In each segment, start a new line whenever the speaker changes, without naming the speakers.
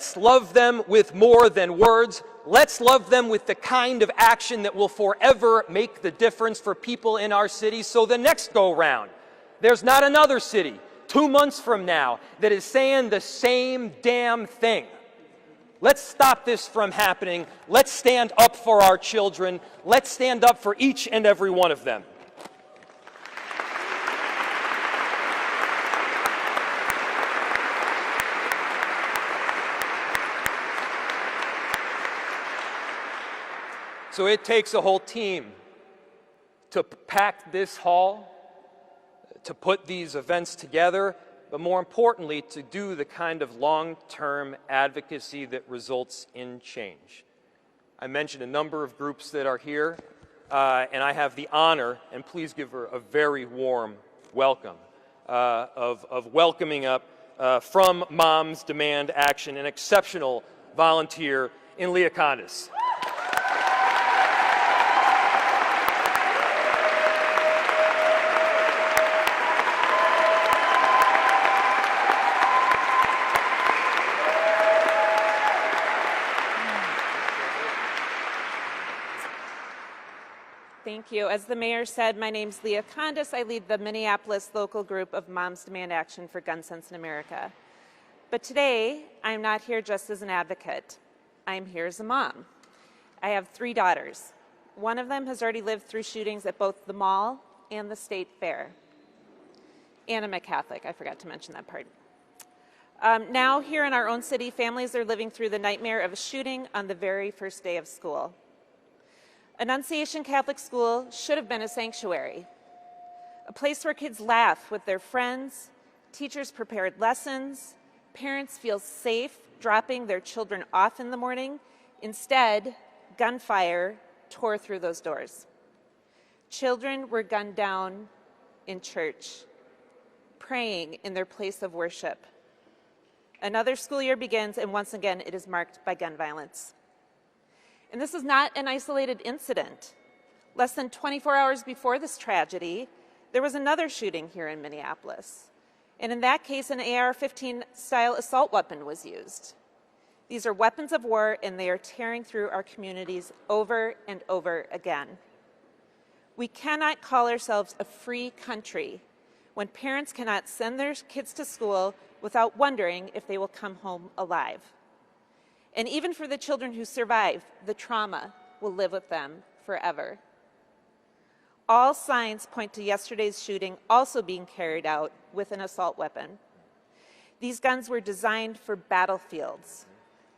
Let's love them with more than words. Let's love them with the kind of action that will forever make the difference for people in our city. So the next go-round, there's not another city 2 months from now that is saying the same damn thing. Let's stop this from happening. Let's stand up for our children. Let's stand up for each and every one of them. So it takes a whole team to pack this hall, to put these events together, but more importantly, to do the kind of long-term advocacy that results in change. I mentioned a number of groups that are here, and I have the honor, and please give her a very warm welcome, of welcoming up from Moms Demand Action, an exceptional volunteer in Leah Condis.
Thank you. As the mayor said, my name's Leah Condis. I lead the Minneapolis local group of Moms Demand Action for Gun Sense in America. But today, I'm not here just as an advocate. I'm here as a mom. I have 3 daughters. One of them has already lived through shootings at both the mall and the state fair. And I'm a Catholic. I forgot to mention that part. Now, here in our own city, families are living through the nightmare of a shooting on the very first day of school. Annunciation Catholic School should have been a sanctuary, a place where kids laugh with their friends, teachers prepared lessons, parents feel safe dropping their children off in the morning. Instead, gunfire tore through those doors. Children were gunned down in church, praying in their place of worship. Another school year begins, and once again, it is marked by gun violence. And this is not an isolated incident. Less than 24 hours before this tragedy, there was another shooting here in Minneapolis. And in that case, an AR-15 style assault weapon was used. These are weapons of war, and they are tearing through our communities over and over again. We cannot call ourselves a free country when parents cannot send their kids to school without wondering if they will come home alive. And even for the children who survive, the trauma will live with them forever. All signs point to yesterday's shooting also being carried out with an assault weapon. These guns were designed for battlefields,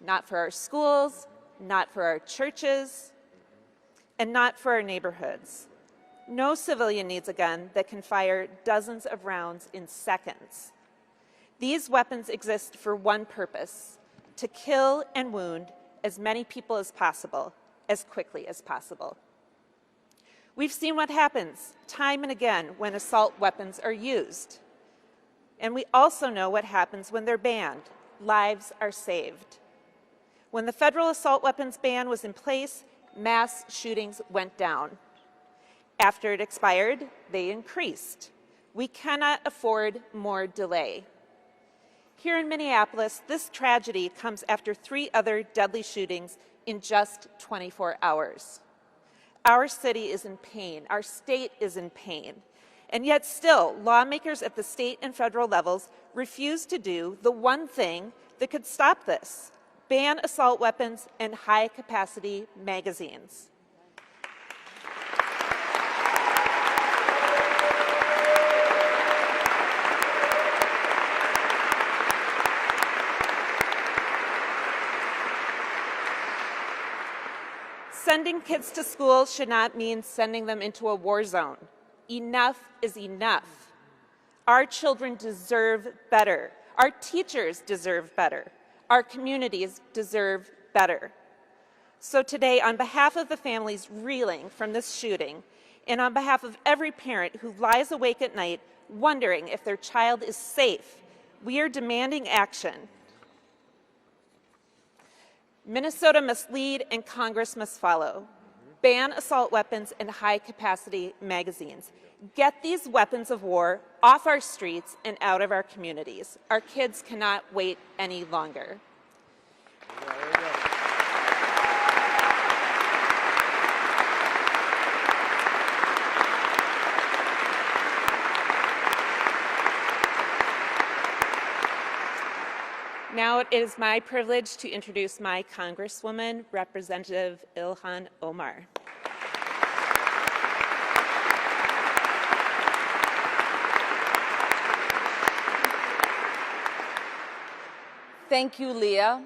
not for our schools, not for our churches, and not for our neighborhoods. No civilian needs a gun that can fire dozens of rounds in seconds. These weapons exist for one purpose: to kill and wound as many people as possible, as quickly as possible. We've seen what happens time and again when assault weapons are used. And we also know what happens when they're banned. Lives are saved. When the federal assault weapons ban was in place, mass shootings went down. After it expired, they increased. We cannot afford more delay. Here in Minneapolis, this tragedy comes after 3 other deadly shootings in just 24 hours. Our city is in pain. Our state is in pain. And yet still, lawmakers at the state and federal levels refuse to do the one thing that could stop this: ban assault weapons and high-capacity magazines. Sending kids to school should not mean sending them into a war zone. Enough is enough. Our children deserve better. Our teachers deserve better. Our communities deserve better. So today, on behalf of the families reeling from this shooting, and on behalf of every parent who lies awake at night wondering if their child is safe, we are demanding action. Minnesota must lead and Congress must follow. Ban assault weapons and high-capacity magazines. Get these weapons of war off our streets and out of our communities. Our kids cannot wait any longer. now it is my privilege to introduce my Congresswoman, Representative Ilhan Omar.
Thank you, Leah.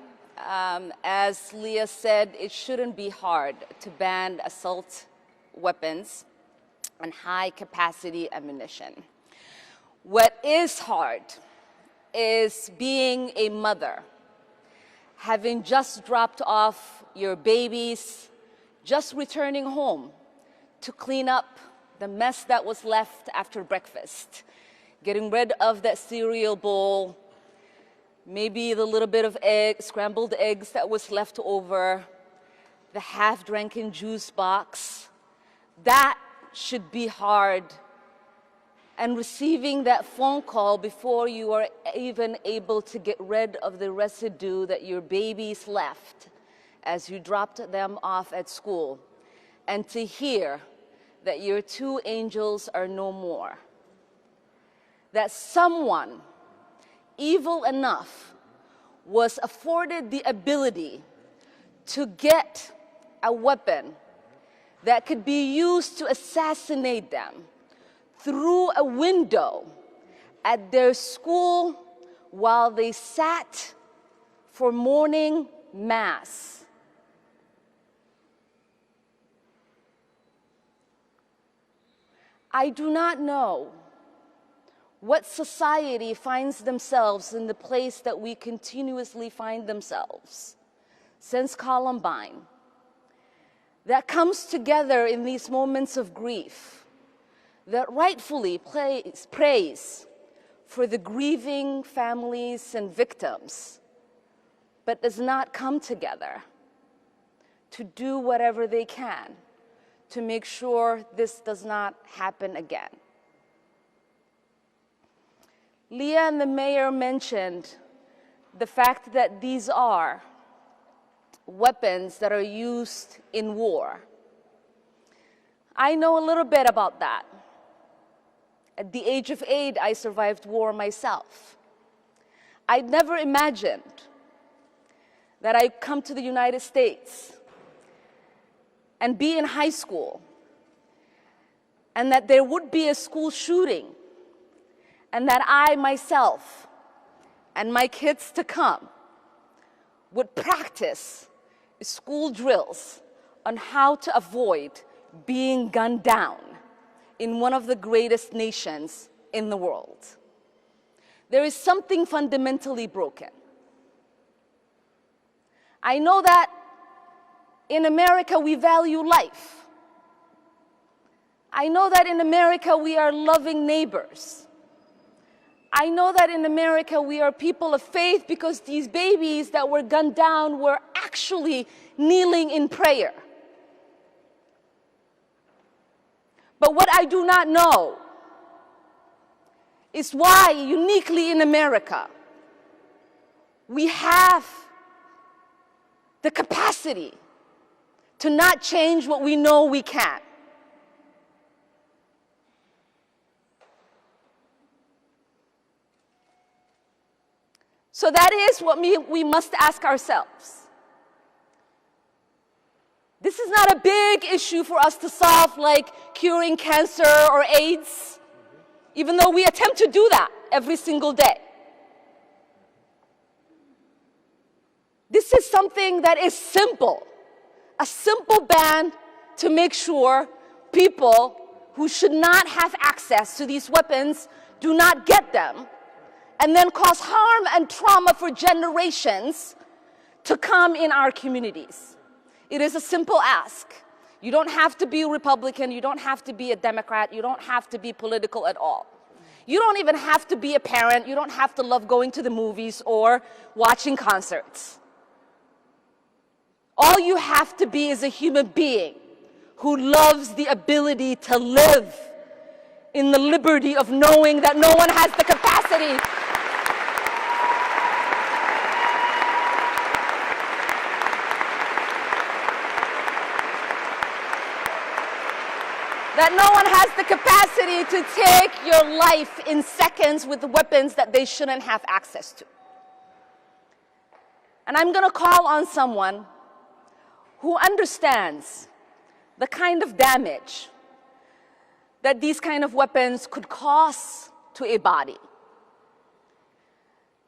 As Leah said, it shouldn't be hard to ban assault weapons and high-capacity ammunition. What is hard is being a mother, having just dropped off your babies, just returning home to clean up the mess that was left after breakfast, getting rid of that cereal bowl, maybe the little bit of scrambled eggs that was left over, the half-drinking juice box. That should be hard. And receiving that phone call before you are even able to get rid of the residue that your babies left as you dropped them off at school, and to hear that your two angels are no more. That someone evil enough was afforded the ability to get a weapon that could be used to assassinate them through a window at their school while they sat for morning mass. I do not know what society finds themselves in the place that we continuously find themselves since Columbine, that comes together in these moments of grief, that rightfully prays for the grieving families and victims, but does not come together to do whatever they can to make sure this does not happen again. Leah and the mayor mentioned the fact that these are weapons that are used in war. I know a little bit about that. At the age of 8, I survived war myself. I'd never imagined that I'd come to the United States and be in high school, and that there would be a school shooting, and that I myself and my kids to come would practice school drills on how to avoid being gunned down in one of the greatest nations in the world. There is something fundamentally broken. I know that in America we value life. I know that in America we are loving neighbors. I know that in America we are people of faith because these babies that were gunned down were actually kneeling in prayer. But what I do not know is why, uniquely in America, we have the capacity to not change what we know we can. So that is what we must ask ourselves. This is not a big issue for us to solve, like curing cancer or AIDS, even though we attempt to do that every single day. This is something that is simple, a simple ban to make sure people who should not have access to these weapons do not get them, and then cause harm and trauma for generations to come in our communities. It is a simple ask. You don't have to be a Republican, you don't have to be a Democrat, you don't have to be political at all. You don't even have to be a parent, you don't have to love going to the movies or watching concerts. All you have to be is a human being who loves the ability to live in the liberty of knowing that no one has the capacity that no one has the capacity to take your life in seconds with weapons that they shouldn't have access to. And I'm going to call on someone who understands the kind of damage that these kind of weapons could cause to a body,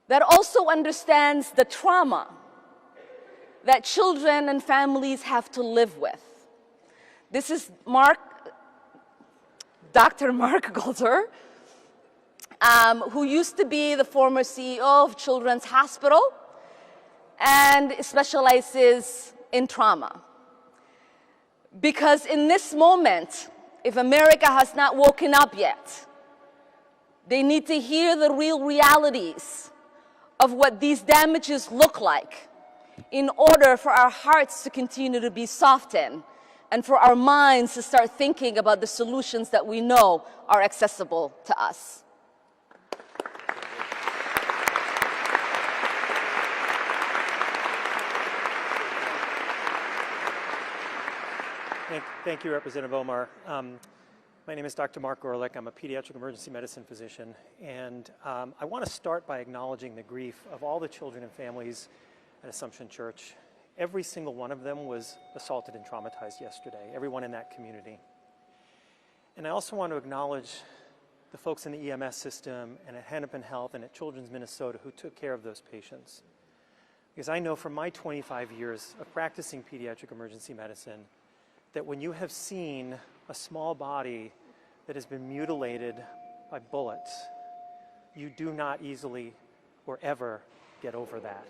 that also understands the trauma that children and families have to live with. This is Dr. Mark Golder, who used to be the former CEO of Children's Hospital and specializes in trauma. Because in this moment, if America has not woken up yet, they need to hear the real realities of what these damages look like in order for our hearts to continue to be softened and for our minds to start thinking about the solutions that we know are accessible to us.
Thank you, Representative Omar. My name is Dr. Mark Gorelick. I'm a pediatric emergency medicine physician, and I want to start by acknowledging the grief of all the children and families at Assumption Church. Every single one of them was assaulted and traumatized yesterday, everyone in that community. And I also want to acknowledge the folks in the EMS system and at Hennepin Health and at Children's Minnesota who took care of those patients. Because I know from my 25 years of practicing pediatric emergency medicine that when you have seen a small body that has been mutilated by bullets, you do not easily or ever get over that.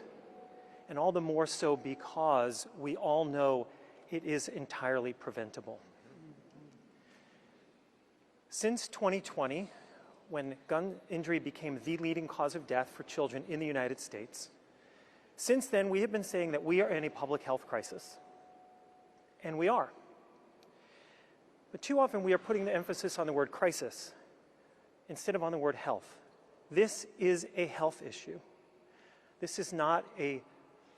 And all the more so because we all know it is entirely preventable. Since 2020, when gun injury became the leading cause of death for children in the United States, since then we have been saying that we are in a public health crisis. And we are. But too often we are putting the emphasis on the word crisis instead of on the word health. This is a health issue. This is not a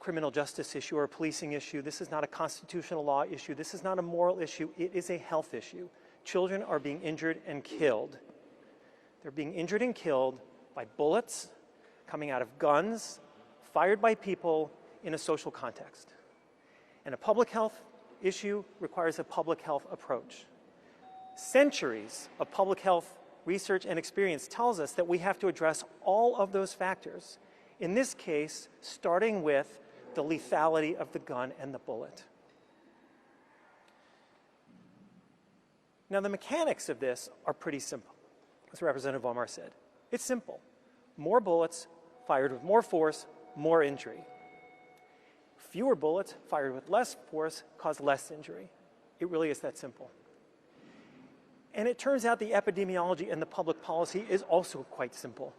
criminal justice issue or a policing issue. This is not a constitutional law issue. This is not a moral issue. It is a health issue. Children are being injured and killed. They're being injured and killed by bullets coming out of guns fired by people in a social context. And a public health issue requires a public health approach. Centuries of public health research and experience tells us that we have to address all of those factors. In this case, starting with the lethality of the gun and the bullet. Now, the mechanics of this are pretty simple, as Representative Omar said. It's simple. More bullets fired with more force, more injury. Fewer bullets fired with less force cause less injury. It really is that simple. And it turns out the epidemiology and the public policy is also quite simple.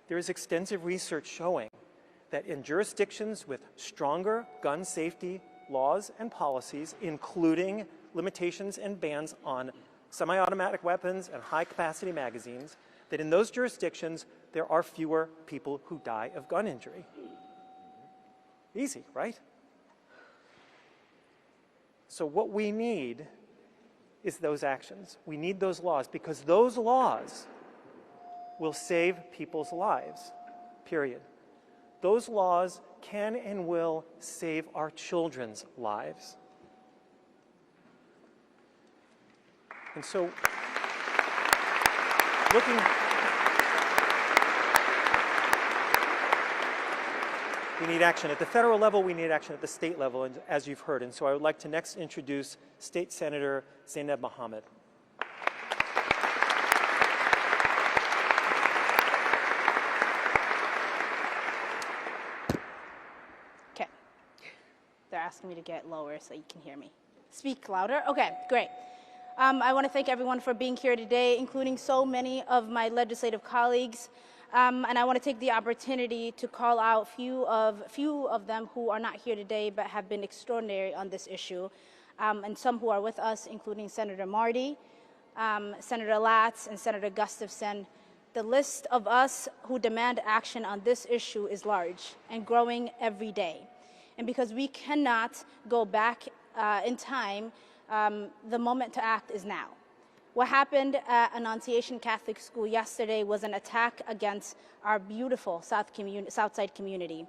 There is extensive research showing that in jurisdictions with stronger gun safety laws and policies, including limitations and bans on semi-automatic weapons and high-capacity magazines, that in those jurisdictions, there are fewer people who die of gun injury. Easy, right? So what we need is those actions. We need those laws because those laws will save people's lives, period. Those laws can and will save our children's lives. And so, we need action at the federal level, we need action at the state level, as you've heard. And so I would like to next introduce State Senator Zainab Mohammed.
Okay. They're asking me to get lower so you can hear me. Speak louder? Okay, great. I want to thank everyone for being here today, including so many of my legislative colleagues. And I want to take the opportunity to call out few of them who are not here today but have been extraordinary on this issue, and some who are with us, including Senator Marty, Senator Latz, and Senator Gustafson. The list of us who demand action on this issue is large and growing every day. And because we cannot go back in time, the moment to act is now. What happened at Annunciation Catholic School yesterday was an attack against our beautiful Southside community.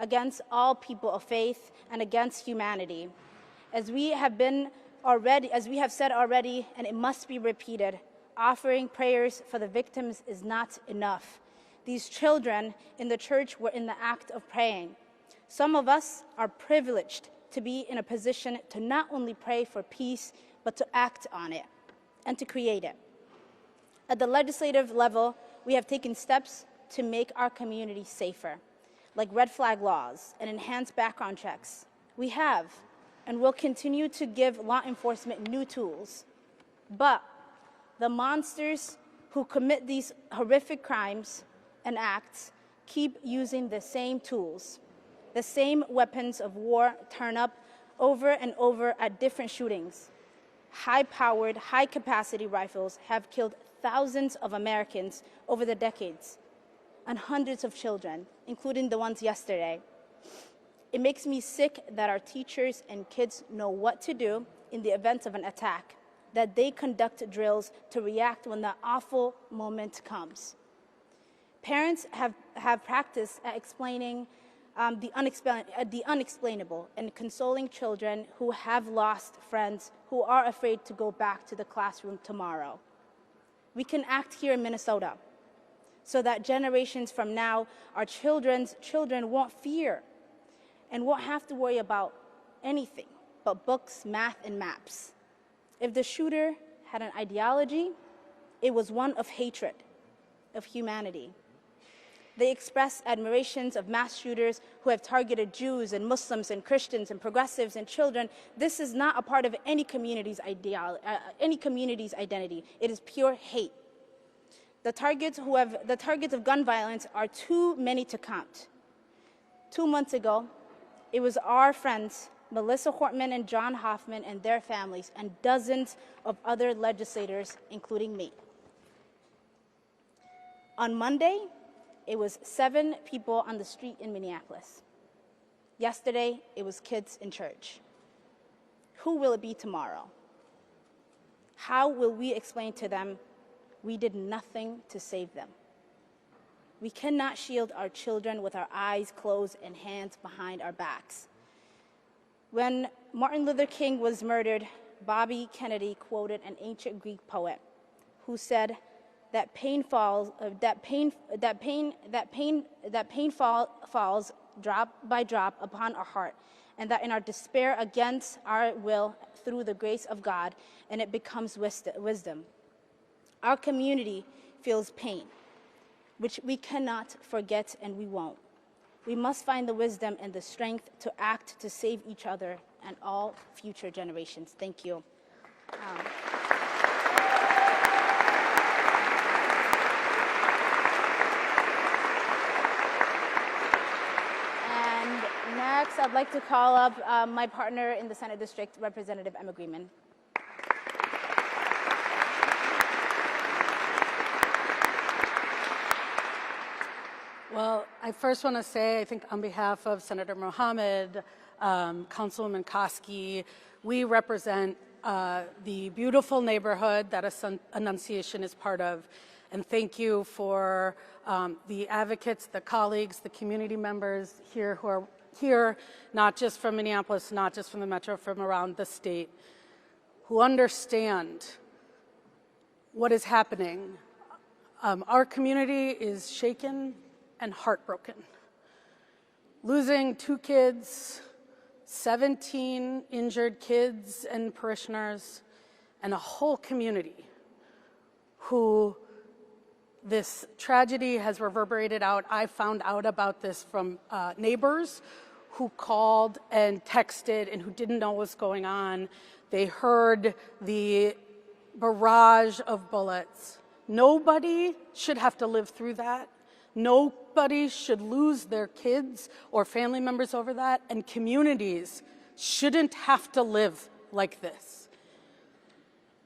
against all people of faith, and against humanity. As we have said already, and it must be repeated, offering prayers for the victims is not enough. These children in the church were in the act of praying. Some of us are privileged to be in a position to not only pray for peace, but to act on it and to create it. At the legislative level, we have taken steps to make our community safer, like red flag laws and enhanced background checks. We have and will continue to give law enforcement new tools. But the monsters who commit these horrific crimes and acts keep using the same tools. The same weapons of war turn up over and over at different shootings. High-powered, high-capacity rifles have killed thousands of Americans over the decades, and hundreds of children, including the ones yesterday. It makes me sick that our teachers and kids know what to do in the event of an attack, that they conduct drills to react when the awful moment comes. Parents have practiced at explaining the unexplainable and consoling children who have lost friends who are afraid to go back to the classroom tomorrow. We can act here in Minnesota so that generations from now, our children's children won't fear and won't have to worry about anything but books, math, and maps. If the shooter had an ideology, it was one of hatred, of humanity. They express admirations of mass shooters who have targeted Jews and Muslims and Christians and progressives and children. This is not a part of any community's identity. It is pure hate. The targets of gun violence are too many to count. 2 months ago, it was our friends, Melissa Hortman and John Hoffman and their families, and dozens of other legislators, including me. On Monday, it was 7 people on the street in Minneapolis. Yesterday, it was kids in church. Who will it be tomorrow? How will we explain to them we did nothing to save them? We cannot shield our children with our eyes closed and hands behind our backs. When Martin Luther King was murdered, Bobby Kennedy quoted an ancient Greek poet who said that pain falls drop by drop upon our heart, and that in our despair against our will, through the grace of God, and it becomes wisdom. Our community feels pain, which we cannot forget, and we won't. We must find the wisdom and the strength to act to save each other and all future generations. Thank you. And next, I'd like to call up my partner in the Senate District, Representative Emma Greenman.
Well, I first want to say, I think on behalf of Senator Mohammed, Councilwoman Koski, we represent the beautiful neighborhood that Annunciation is part of. And thank you for the advocates, the colleagues, the community members here who are here, not just from Minneapolis, not just from the metro, from around the state, who understand what is happening. Our community is shaken and heartbroken. Losing 2 kids, 17 injured kids and parishioners, and a whole community who this tragedy has reverberated out. I found out about this from neighbors who called and texted and who didn't know what was going on. They heard the barrage of bullets. Nobody should have to live through that. Nobody should lose their kids or family members over that, and communities shouldn't have to live like this.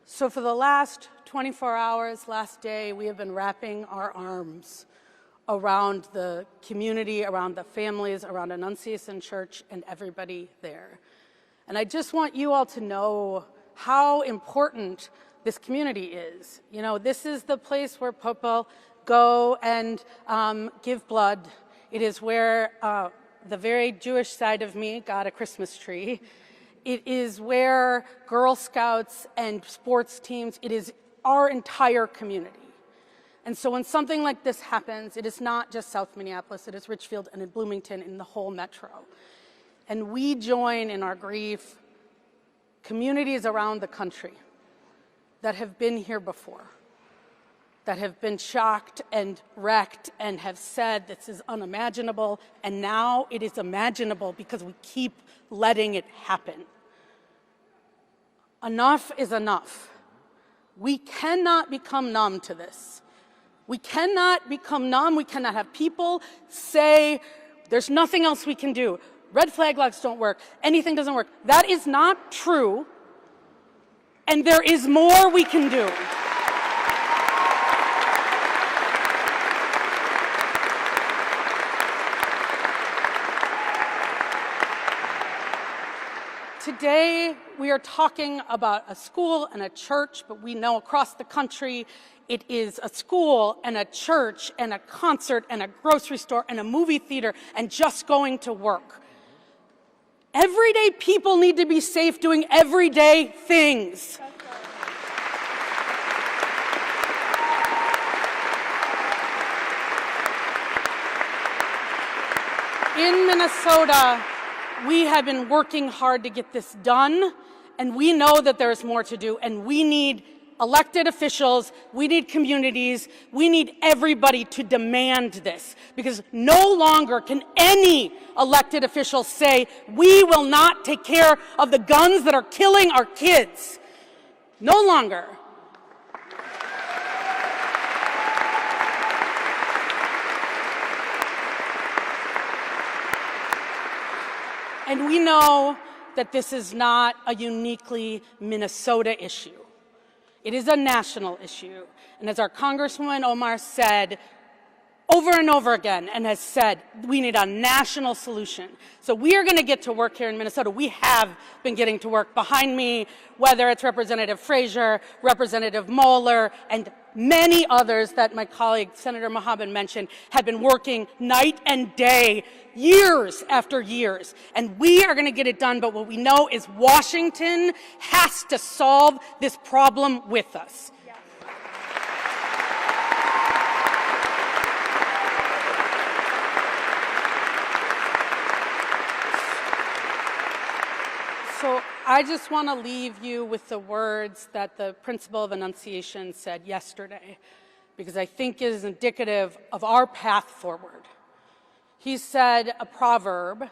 So for the last 24 hours, last day, we have been wrapping our arms around the community, around the families, around Annunciation Church, and everybody there. And I just want you all to know how important this community is. You know, this is the place where people go and give blood. It is where the very Jewish side of me got a Christmas tree. It is where Girl Scouts and sports teams, it is our entire community. And so when something like this happens, it is not just South Minneapolis, it is Richfield and in Bloomington, in the whole metro. And we join in our grief communities around the country that have been here before, that have been shocked and wrecked and have said this is unimaginable, and now it is imaginable because we keep letting it happen. Enough is enough. We cannot become numb to this. We cannot become numb. We cannot have people say, there's nothing else we can do. Red flag laws don't work. Anything doesn't work. That is not true. And there is more we can do. Today, we are talking about a school and a church, but we know across the country it is a school and a church and a concert and a grocery store and a movie theater and just going to work. Everyday people need to be safe doing everyday things. In Minnesota, we have been working hard to get this done, and we know that there is more to do, and we need elected officials, we need communities, we need everybody to demand this, because no longer can any elected official say, we will not take care of the guns that are killing our kids. No longer. And we know that this is not a uniquely Minnesota issue. It is a national issue. And as our Congresswoman Omar said over and over again, and has said, we need a national solution. So we are going to get to work here in Minnesota. We have been getting to work. Behind me, whether it's Representative Frazier, Representative Moeller, and many others that my colleague Senator Mohammed mentioned, have been working night and day, years after years. And we are going to get it done, but what we know is Washington has to solve this problem with us. So I just want to leave you with the words that the principal of Annunciation said yesterday, because I think it is indicative of our path forward. He said a proverb.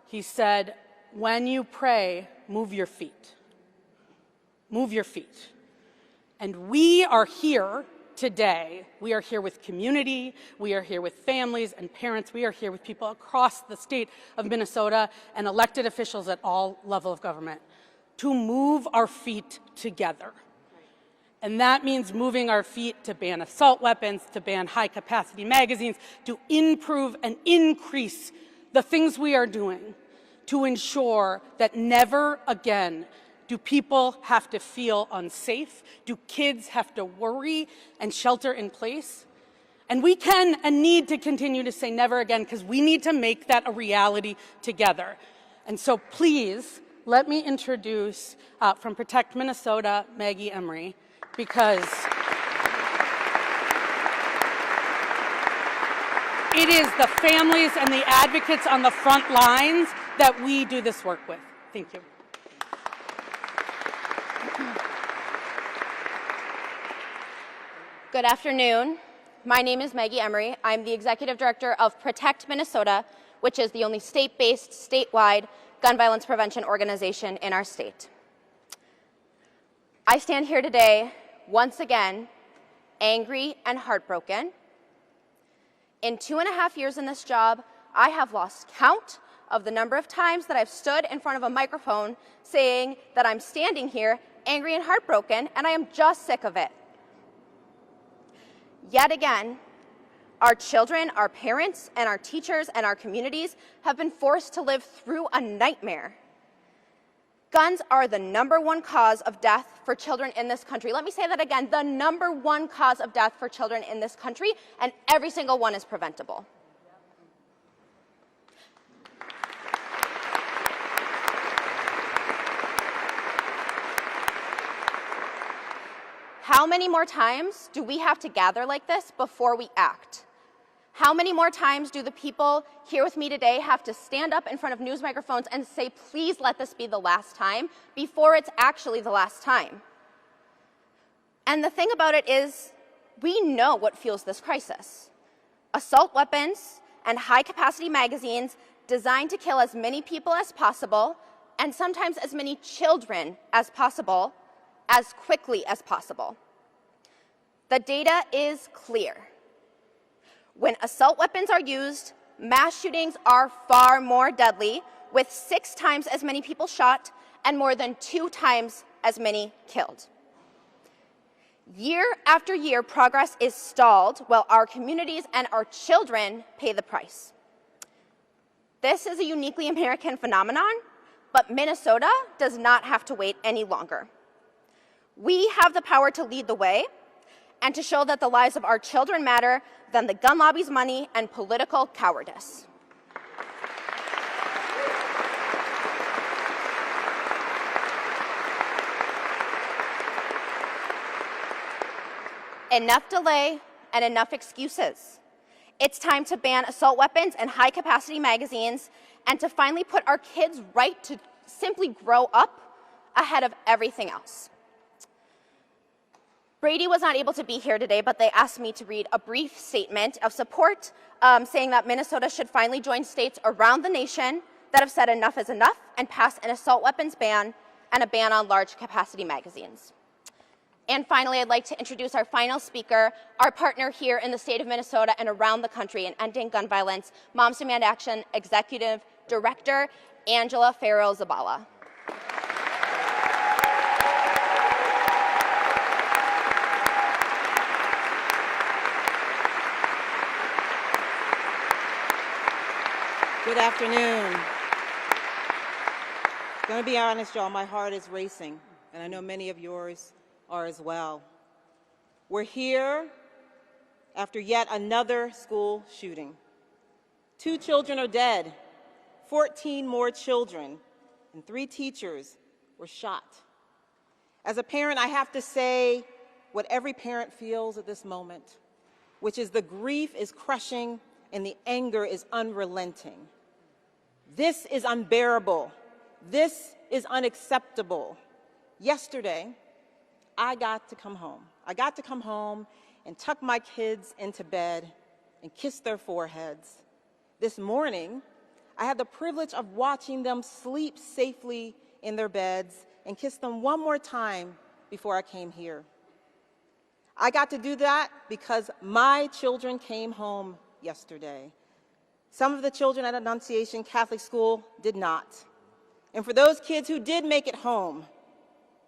He said, when you pray, move your feet. Move your feet. And we are here today. We are here with community. We are here with families and parents. We are here with people across the state of Minnesota and elected officials at all levels of government to move our feet together. And that means moving our feet to ban assault weapons, to ban high-capacity magazines, to improve and increase the things we are doing to ensure that never again do people have to feel unsafe, do kids have to worry and shelter in place. And we can and need to continue to say never again, because we need to make that a reality together. And so please, let me introduce, from Protect Minnesota, Maggie Emery, because it is the families and the advocates on the front lines that we do this work with. Thank you.
Good afternoon. My name is Maggie Emery. I'm the Executive Director of Protect Minnesota, which is the only state-based, statewide gun violence prevention organization in our state. I stand here today, once again, angry and heartbroken. In 2.5 years in this job, I have lost count of the number of times that I've stood in front of a microphone saying that I'm standing here angry and heartbroken, and I am just sick of it. Yet again, our children, our parents, and our teachers and our communities have been forced to live through a nightmare. Guns are the #1 cause of death for children in this country. Let me say that again, the #1 cause of death for children in this country, and every single one is preventable. How many more times do we have to gather like this before we act? How many more times do the people here with me today have to stand up in front of news microphones and say, please let this be the last time, before it's actually the last time? And the thing about it is, we know what fuels this crisis. Assault weapons and high-capacity magazines designed to kill as many people as possible, and sometimes as many children as possible, as quickly as possible. The data is clear. When assault weapons are used, mass shootings are far more deadly, with 6 times as many people shot and more than 2 times as many killed. Year after year, progress is stalled while our communities and our children pay the price. This is a uniquely American phenomenon, but Minnesota does not have to wait any longer. We have the power to lead the way and to show that the lives of our children matter than the gun lobby's money and political cowardice. Enough delay and enough excuses. It's time to ban assault weapons and high-capacity magazines and to finally put our kids' right to simply grow up ahead of everything else. Brady was not able to be here today, but they asked me to read a brief statement of support saying that Minnesota should finally join states around the nation that have said enough is enough and pass an assault weapons ban and a ban on large-capacity magazines. And finally, I'd like to introduce our final speaker, our partner here in the state of Minnesota and around the country in ending gun violence, Moms Demand Action Executive Director, Angela Farrow-Zabala.
Good afternoon. I'm going to be honest, y'all, my heart is racing, and I know many of yours are as well. We're here after yet another school shooting. 2 children are dead, 14 more children, and 3 teachers were shot. As a parent, I have to say what every parent feels at this moment, which is the grief is crushing and the anger is unrelenting. This is unbearable. This is unacceptable. Yesterday, I got to come home. I got to come home and tuck my kids into bed and kiss their foreheads. This morning, I had the privilege of watching them sleep safely in their beds and kiss them one more time before I came here. I got to do that because my children came home yesterday. Some of the children at Annunciation Catholic School did not. And for those kids who did make it home,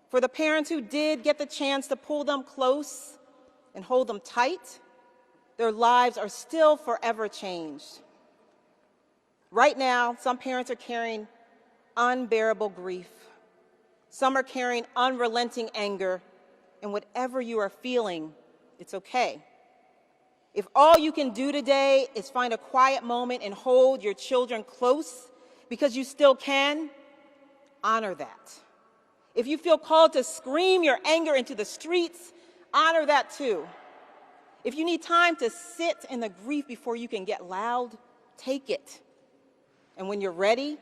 for the parents who did get the chance to pull them close and hold them tight, their lives are still forever changed. Right now, some parents are carrying unbearable grief. Some are carrying unrelenting anger, and whatever you are feeling, it's okay. If all you can do today is find a quiet moment and hold your children close because you still can, honor that. If you feel called to scream your anger into the streets, honor that too. If you need time to sit in the grief before you can get loud, take it. And when you're ready,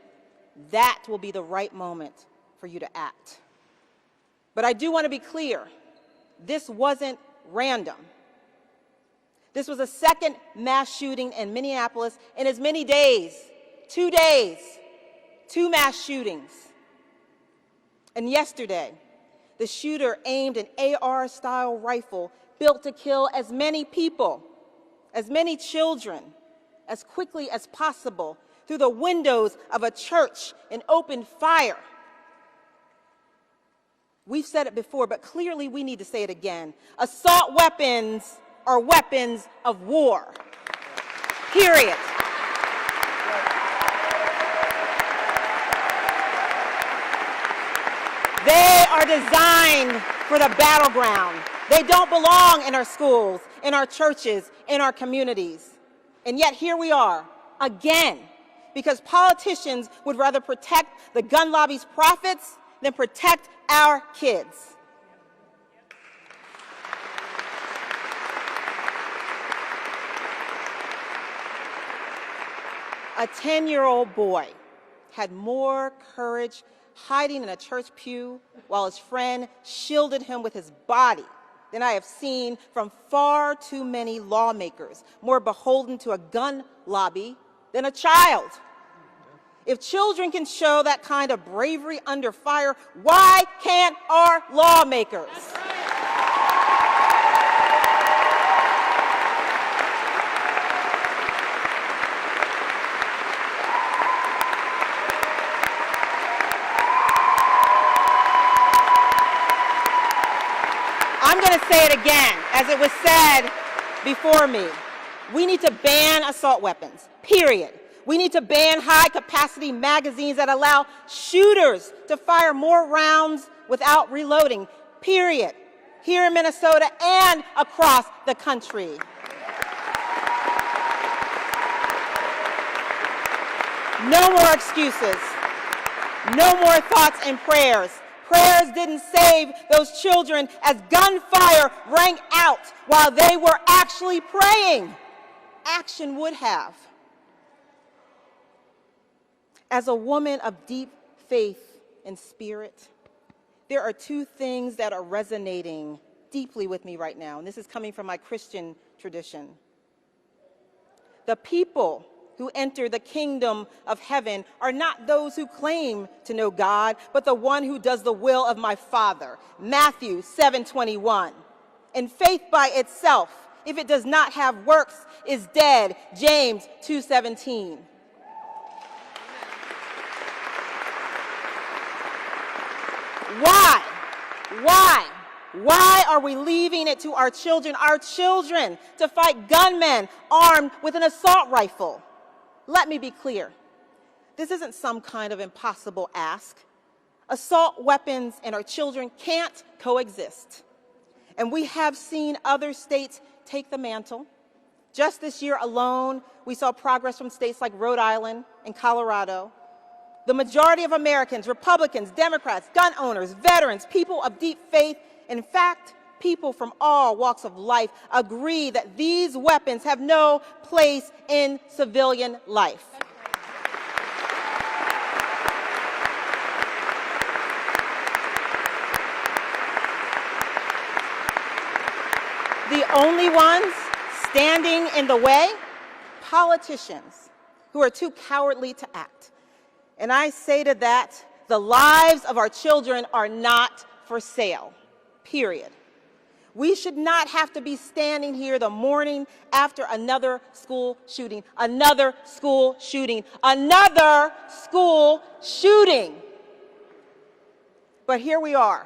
that will be the right moment for you to act. But I do want to be clear, this wasn't random. This was a second mass shooting in Minneapolis in as many days, 2 days, 2 mass shootings. And yesterday, the shooter aimed an AR-style rifle built to kill as many people, as many children, as quickly as possible through the windows of a church and opened fire. We've said it before, but clearly we need to say it again. Assault weapons are weapons of war. Period. They are designed for the battleground. They don't belong in our schools, in our churches, in our communities. And yet here we are, again, because politicians would rather protect the gun lobby's profits than protect our kids. a 10-year-old boy had more courage hiding in a church pew while his friend shielded him with his body than I have seen from far too many lawmakers more beholden to a gun lobby than a child. If children can show that kind of bravery under fire, why can't our lawmakers? I'm going to say it again, as it was said before me. We need to ban assault weapons, period. We need to ban high-capacity magazines that allow shooters to fire more rounds without reloading, period, here in Minnesota and across the country. No more excuses. No more thoughts and prayers. Prayers didn't save those children as gunfire rang out while they were actually praying. Action would have. As a woman of deep faith and spirit, there are two things that are resonating deeply with me right now, and this is coming from my Christian tradition. The people who enter the kingdom of heaven are not those who claim to know God, but the one who does the will of my Father. Matthew 7:21. And faith by itself, if it does not have works, is dead. James 2:17. Why are we leaving it to our children to fight gunmen armed with an assault rifle? Let me be clear. This isn't some kind of impossible ask. Assault weapons and our children can't coexist. And we have seen other states take the mantle. Just this year alone, we saw progress from states like Rhode Island and Colorado. The majority of Americans, Republicans, Democrats, gun owners, veterans, people of deep faith, in fact, people from all walks of life agree that these weapons have no place in civilian life. The only ones standing in the way? Politicians who are too cowardly to act. And I say to that, the lives of our children are not for sale, period. We should not have to be standing here the morning after another school shooting, another school shooting, another school shooting. But here we are,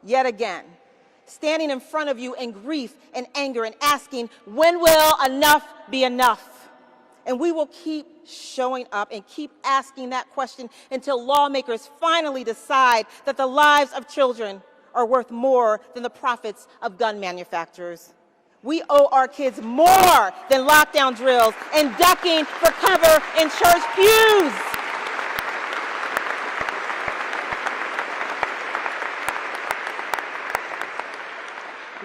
yet again, standing in front of you in grief and anger and asking, when will enough be enough? And we will keep showing up and keep asking that question until lawmakers finally decide that the lives of children are worth more than the profits of gun manufacturers. We owe our kids more than lockdown drills and ducking for cover in church pews.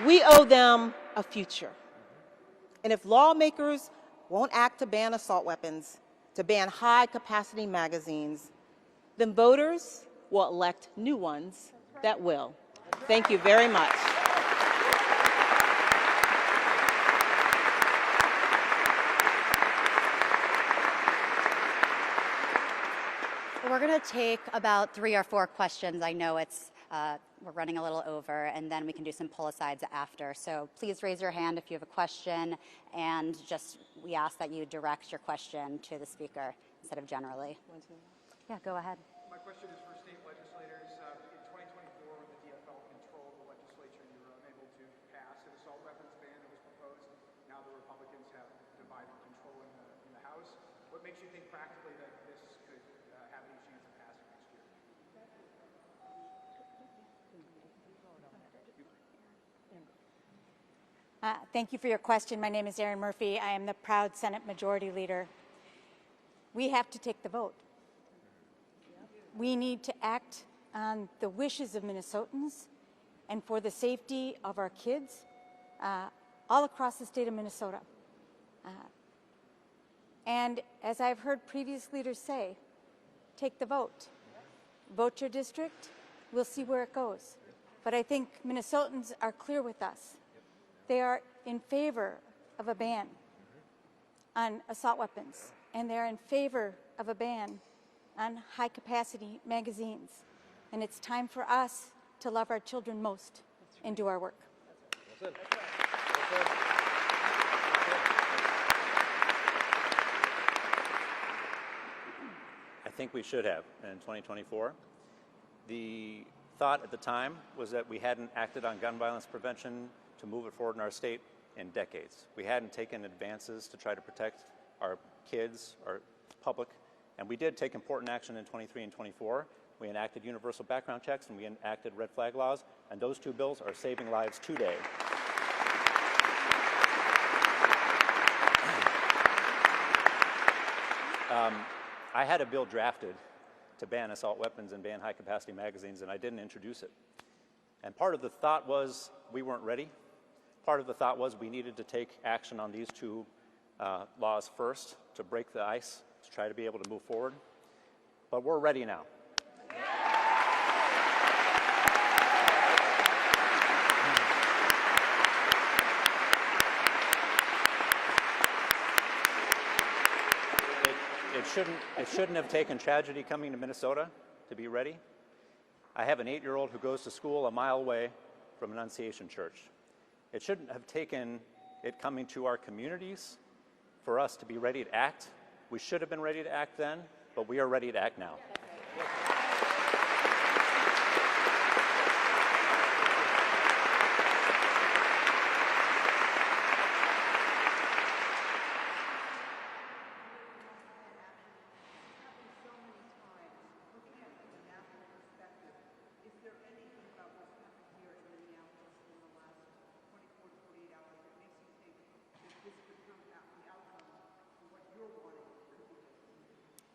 We owe them a future. And if lawmakers won't act to ban assault weapons, to ban high-capacity magazines, then voters will elect new ones that will. Thank you very much.
We're going to take about 3 or 4 questions. I know it's we're running a little over, and then we can do some pull-asides after. So please raise your hand if you have a question, and just we ask that you direct your question to the speaker instead of generally. Yeah, go ahead.
My question is for state legislators. In 2024, when the DFL controlled the legislature, you were unable to pass an assault weapons ban that was proposed. Now the Republicans have divided control in the House. What makes you think practically that this could have any chance of passing next year?
Thank you for your question. My name is Erin Murphy. I am the proud Senate Majority Leader. We have to take the vote. We need to act on the wishes of Minnesotans and for the safety of our kids all across the state of Minnesota. And as I've heard previous leaders say, take the vote. Vote your district. We'll see where it goes. But I think Minnesotans are clear with us. They are in favor of a ban on assault weapons, and they're in favor of a ban on high-capacity magazines. And it's time for us to love our children most and do our work.
I think we should have in 2024. The thought at the time was that we hadn't acted on gun violence prevention to move it forward in our state in decades. We hadn't taken advances to try to protect our kids, our public, and we did take important action in 23 and 24. We enacted universal background checks and we enacted red flag laws, and those two bills are saving lives today. I had a bill drafted to ban assault weapons and ban high-capacity magazines, and I didn't introduce it. And part of the thought was we weren't ready. Part of the thought was we needed to take action on these two laws first to break the ice, to try to be able to move forward. But we're ready now. It shouldn't have taken tragedy coming to Minnesota to be ready. I have an 8-year-old who goes to school a mile away from Annunciation Church. It shouldn't have taken it coming to our communities for us to be ready to act. We should have been ready to act then, but we are ready to act now.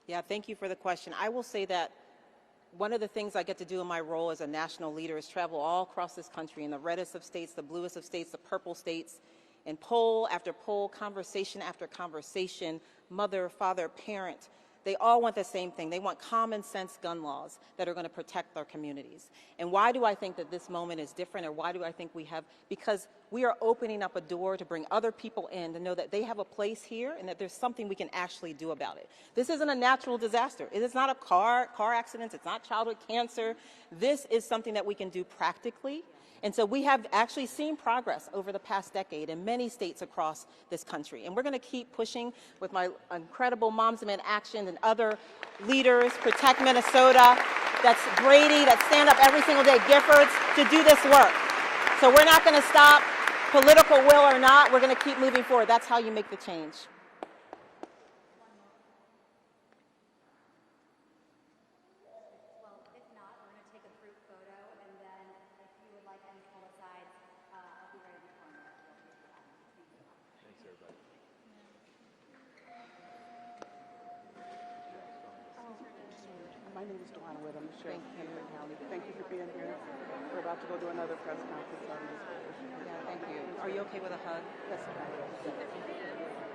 Yeah, thank you for the question. I will say that one of the things I get to do in my role as a national leader is travel all across this country, in the reddest of states, the bluest of states, the purple states, and poll after poll, conversation after conversation, mother, father, parent, they all want the same thing. They want common sense gun laws that are going to protect our communities. And why do I think that this moment is different, or why do I think we have? Because we are opening up a door to bring other people in to know that they have a place here and that there's something we can actually do about it. This isn't a natural disaster. It is not a car accident. It's not childhood cancer. This is something that we can do practically. And so we have actually seen progress over the past decade in many states across this country. And we're going to keep pushing with my incredible Moms Demand Action and other leaders, Protect Minnesota, that's Brady, that stand up every single day, Giffords, to do this work. So we're not going to stop, political will or not, we're going to keep moving forward. That's how you make the change.
My name is Dwana Witt. I'm the sheriff of Henry County. Thank you for being here. We're about to go to another press conference on this.
Yeah, thank you. Are you okay with a hug?
Yes, ma'am.